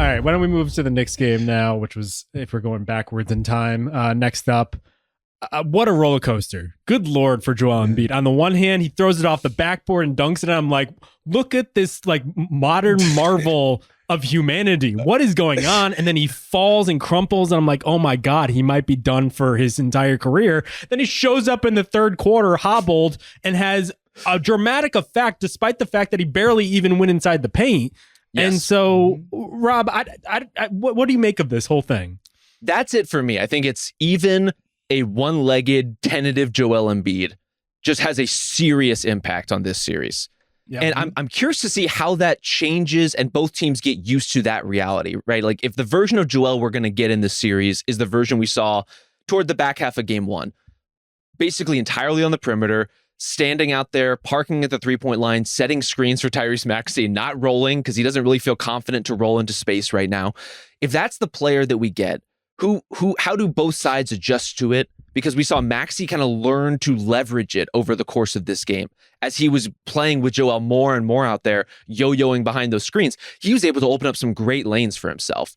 right, why don't we move to the Knicks game now, which was, if we're going backwards in time. Next up, what a roller coaster. Good Lord for Joel Embiid. On the one hand, he throws it off the backboard and dunks it. And I'm like, look at this like modern marvel of humanity. What is going on? And then he falls and crumples. And I'm like, oh my God, he might be done for his entire career. Then he shows up in the third quarter hobbled and has a dramatic effect, despite the fact that he barely even went inside the paint. Yes. And so, Rob, what do you make of this whole thing? That's it for me. I think it's even a one-legged, tentative Joel Embiid just has a serious impact on this series. Yep. And I'm curious to see how that changes and both teams get used to that reality, right? Like if the version of Joel we're going to get in this series is the version we saw toward the back half of game one, basically entirely on the perimeter, standing out there, parking at the three-point line, setting screens for Tyrese Maxey, not rolling because he doesn't really feel confident to roll into space right now. If that's the player that we get, how do both sides adjust to it? Because we saw Maxey kind of learn to leverage it over the course of this game. As he was playing with Joel more and more out there, yo-yoing behind those screens, he was able to open up some great lanes for himself.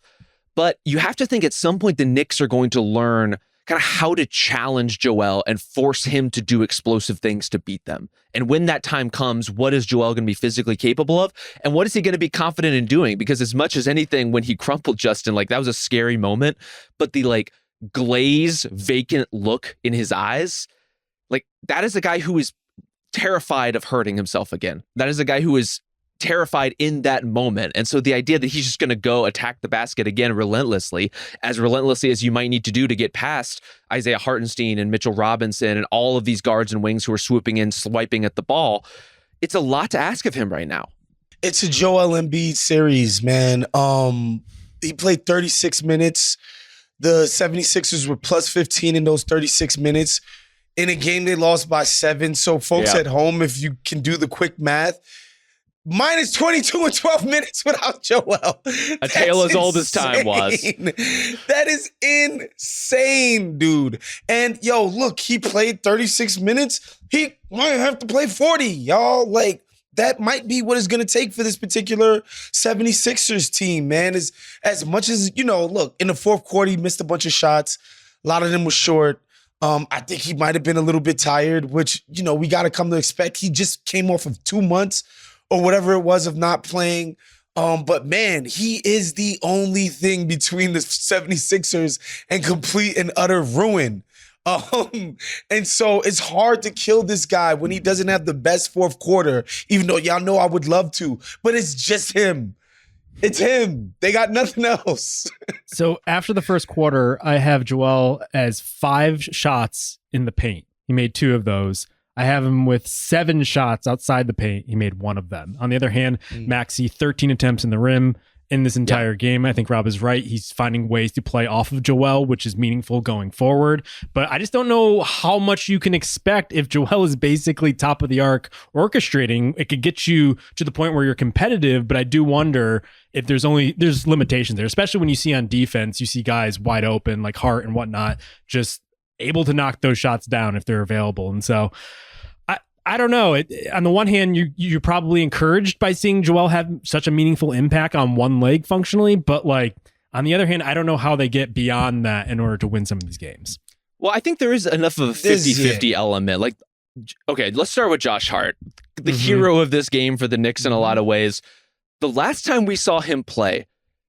But you have to think at some point the Knicks are going to learn kind of how to challenge Joel and force him to do explosive things to beat them. And when that time comes, what is Joel going to be physically capable of? And what is he going to be confident in doing? Because as much as anything, when he crumpled Justin, like that was a scary moment, but the like glaze, vacant look in his eyes, like that is a guy who is terrified of hurting himself again. That is a guy who is terrified in that moment. And so the idea that he's just going to go attack the basket again relentlessly as you might need to do to get past Isaiah Hartenstein and Mitchell Robinson and all of these guards and wings who are swooping in, swiping at the ball, it's a lot to ask of him right now. It's a Joel Embiid series, man. He played 36 minutes. The 76ers were plus 15 in those 36 minutes. In a game they lost by 7. So folks at home, if you can do the quick math, minus 22 and 12 minutes without Joel. A tale as old as time was. That is insane, dude. And yo, look, he played 36 minutes. He might have to play 40, y'all. Like, that might be what it's going to take for this particular 76ers team, man. As much as, look, in the fourth quarter, he missed a bunch of shots. A lot of them were short. I think he might have been a little bit tired, which, we got to come to expect. He just came off of 2 months or whatever it was of not playing. But man, he is the only thing between the 76ers and complete and utter ruin. And so it's hard to kill this guy when he doesn't have the best fourth quarter, even though y'all know I would love to, but it's just him. It's him. They got nothing else. So after the first quarter, I have Joel as 5 shots in the paint. He made 2 of those. I have him with 7 shots outside the paint. He made 1 of them. On the other hand, Maxey, 13 attempts in the rim in this entire game. I think Rob is right. He's finding ways to play off of Joel, which is meaningful going forward. But I just don't know how much you can expect if Joel is basically top of the arc orchestrating. It could get you to the point where you're competitive, but I do wonder if there's limitations there, especially when you see on defense, you see guys wide open like Hart and whatnot, just able to knock those shots down if they're available. And so I don't know. On the one hand, you're probably encouraged by seeing Joel have such a meaningful impact on one leg functionally, but like on the other hand, I don't know how they get beyond that in order to win some of these games. Well, I think there is enough of a 50-50 element. Like, okay, let's start with Josh Hart, the hero of this game for the Knicks in a lot of ways. The last time we saw him play,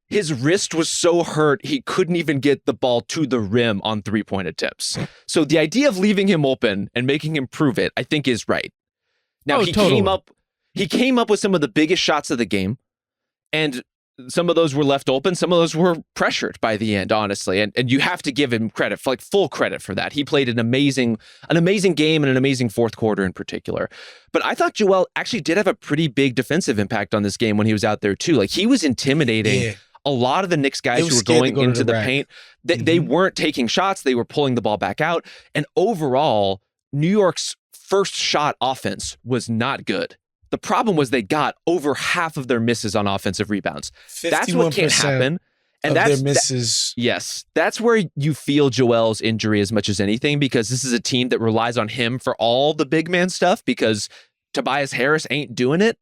his wrist was so hurt he couldn't even get the ball to the rim on 3-point attempts. So the idea of leaving him open and making him prove it, I think, is right. Now he came up with some of the biggest shots of the game, and some of those were left open. Some of those were pressured by the end, honestly. And you have to give him credit, for like full credit for that. He played an amazing game and an amazing fourth quarter in particular. But I thought Joel actually did have a pretty big defensive impact on this game when he was out there too. Like he was intimidating a lot of the Knicks guys who were going into the paint. They weren't taking shots. They were pulling the ball back out. And overall, New York's first shot offense was not good. The problem was they got over half of their misses on offensive rebounds. That's what can't happen. And that's their misses. Yes. That's where you feel Joel's injury as much as anything, because this is a team that relies on him for all the big man stuff because Tobias Harris ain't doing it.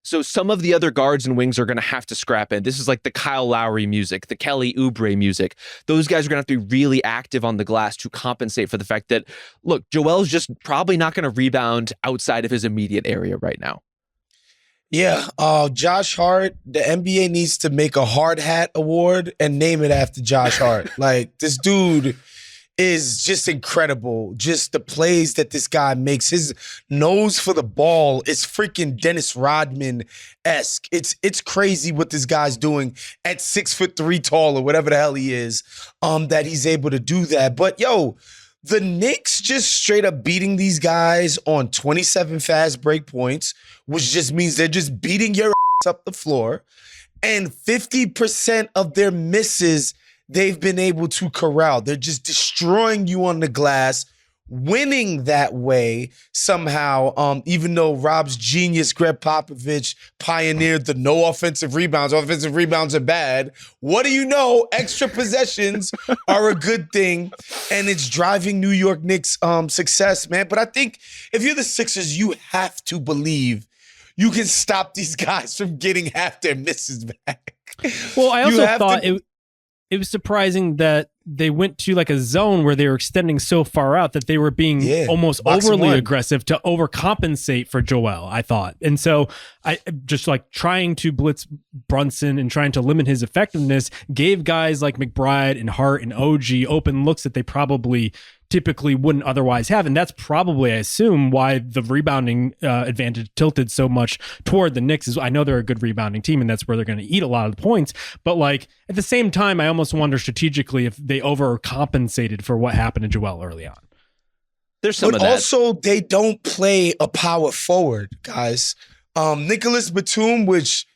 So some of the other guards and wings are going to have to scrap in. This is like the Kyle Lowry music, the Kelly Oubre music. Those guys are going to have to be really active on the glass to compensate for the fact that, look, Joel's just probably not going to rebound outside of his immediate area right now. Yeah, Josh Hart, the NBA needs to make a hard hat award and name it after Josh Hart. Like, this dude is just incredible. Just the plays that this guy makes. His nose for the ball is freaking Dennis Rodman-esque. It's crazy what this guy's doing at 6'3" tall or whatever the hell he is, that he's able to do that. But yo, the Knicks just straight up beating these guys on 27 fast break points, which just means they're just beating your ass up the floor. And 50% of their misses they've been able to corral. They're just destroying you on the glass, winning that way somehow, even though Rob's genius, Greg Popovich, pioneered the no offensive rebounds. Offensive rebounds are bad. What do you know? Extra possessions are a good thing, and it's driving New York Knicks success, man. But I think if you're the Sixers, you have to believe you can stop these guys from getting half their misses back. Well, I also thought it was surprising that they went to like a zone where they were extending so far out that they were being almost overly aggressive to overcompensate for Joel, I thought. And so I just like trying to blitz Brunson and trying to limit his effectiveness gave guys like McBride and Hart and OG open looks that they probably typically wouldn't otherwise have. And that's probably, I assume, why the rebounding advantage tilted so much toward the Knicks. Is I know they're a good rebounding team and that's where they're going to eat a lot of the points. But like at the same time, I almost wonder strategically if they overcompensated for what happened to Joel early on. There's some of that. Also, they don't play a power forward, guys. Nicholas Batum, which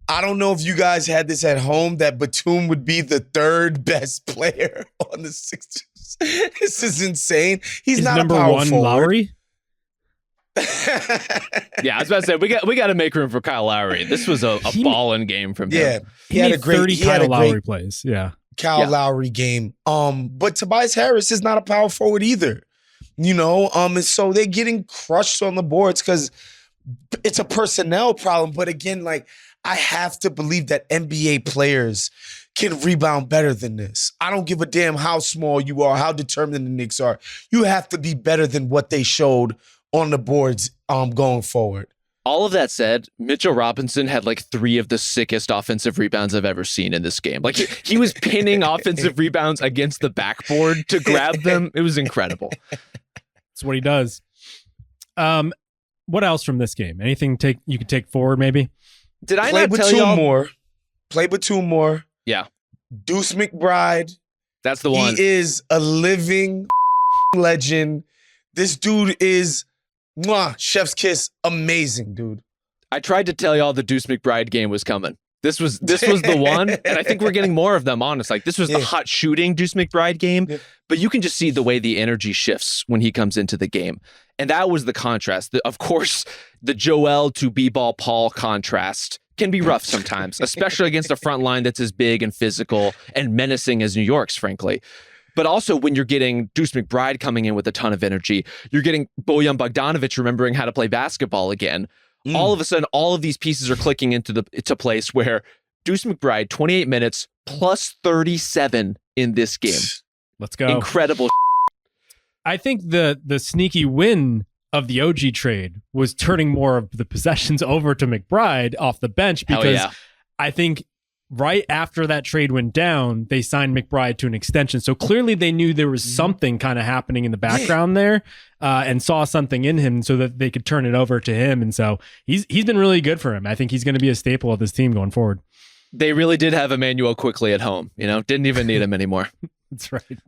I don't know if you guys had this at home, that Batum would be the third best player on the Sixers. This is insane. He's not number a power one forward. Lowry. Yeah, I was about to say we got to make room for Kyle Lowry. This was a ballin' game from him. Yeah, he had a great 30 Kyle Lowry plays. Yeah, Kyle Lowry game. But Tobias Harris is not a power forward either. You know, and so they're getting crushed on the boards because it's a personnel problem. But again, like, I have to believe that NBA players can rebound better than this. I don't give a damn how small you are, how determined the Knicks are. You have to be better than what they showed on the boards going forward. All of that said, Mitchell Robinson had like 3 of the sickest offensive rebounds I've ever seen in this game. Like he was pinning offensive rebounds against the backboard to grab them. It was incredible. That's what he does. What else from this game? Anything you could take forward maybe? Did I not tell you Play Batum more. Yeah. Deuce McBride. That's the one. He is a living legend. This dude is chef's kiss, amazing, dude. I tried to tell y'all the Deuce McBride game was coming. This was the one, and I think we're getting more of them, honest. Like, this was the hot shooting Deuce McBride game, but you can just see the way the energy shifts when he comes into the game. And that was the contrast. Of course, the Joel to B-ball Paul contrast can be rough sometimes, especially against a front line that's as big and physical and menacing as New York's, frankly. But also when you're getting Deuce McBride coming in with a ton of energy, you're getting Bojan Bogdanovic remembering how to play basketball again. All of a sudden, all of these pieces are clicking into place where Deuce McBride, 28 minutes plus 37 in this game. Let's go. Incredible. I think the sneaky win of the OG trade was turning more of the possessions over to McBride off the bench because I think right after that trade went down, they signed McBride to an extension. So clearly they knew there was something kind of happening in the background there and saw something in him so that they could turn it over to him. And so he's been really good for him. I think he's going to be a staple of this team going forward. They really did have Emmanuel quickly at home, didn't even need him anymore. That's right.